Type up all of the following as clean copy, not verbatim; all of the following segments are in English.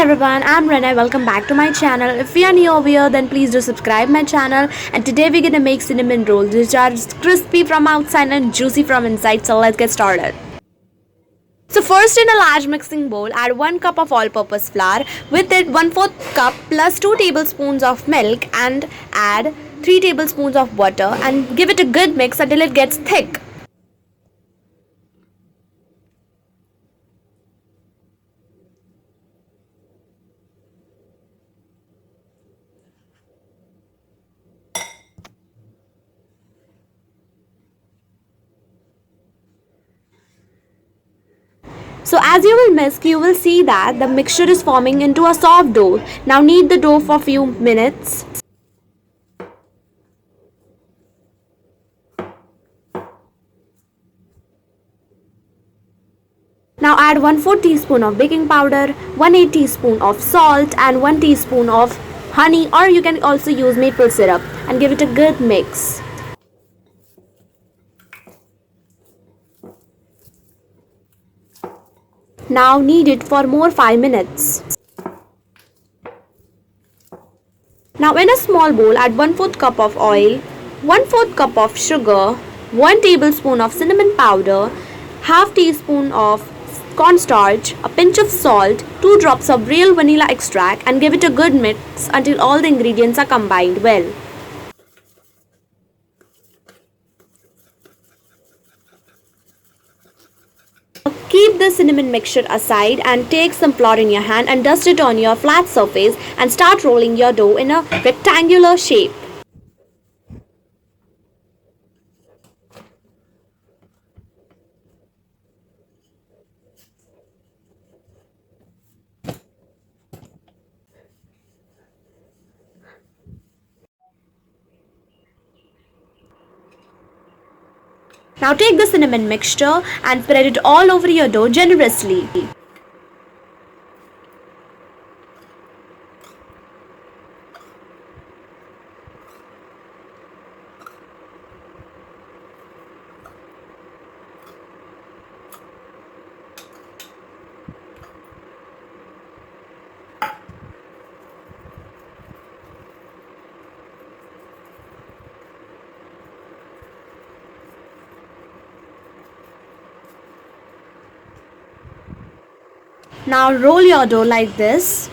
everyone, I'm Renee. Welcome back to my channel. If you are new over here, then please do subscribe my channel. And today we're gonna make cinnamon rolls, which are crispy from outside and juicy from inside. So let's get started. So first, in a large mixing bowl, add 1 cup of all-purpose flour. With it, 1/4 cup plus 2 tablespoons of milk, and add 3 tablespoons of butter, and give it a good mix until it gets thick. So as you will mix, you will see that the mixture is forming into a soft dough. Now knead the dough for a few minutes. Now add 1/4 teaspoon of baking powder, 1/8 teaspoon of salt, and 1 teaspoon of honey, or you can also use maple syrup, and give it a good mix. Now knead it for more 5 minutes. Now in a small bowl, add 1/4 cup of oil, 1/4 cup of sugar, 1 tablespoon of cinnamon powder, half teaspoon of cornstarch, a pinch of salt, 2 drops of real vanilla extract, and give it a good mix until all the ingredients are combined well. Keep the cinnamon mixture aside and take some flour in your hand and dust it on your flat surface and start rolling your dough in a rectangular shape. Now take the cinnamon mixture and spread it all over your dough generously. Now roll your dough like this.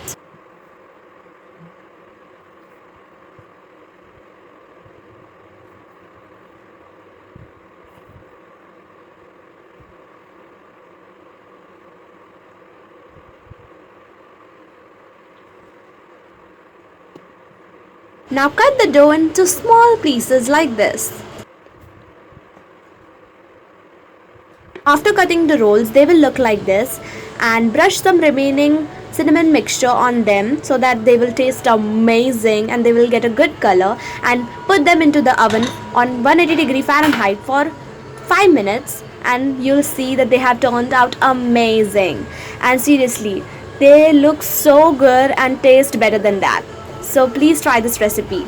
Now cut the dough into small pieces like this. After cutting the rolls, they will look like this, and brush some remaining cinnamon mixture on them so that they will taste amazing and they will get a good color, and put them into the oven on 180 Fahrenheit for 5 minutes, and you'll see that they have turned out amazing. And seriously, they look so good and taste better than that. So please try this recipe.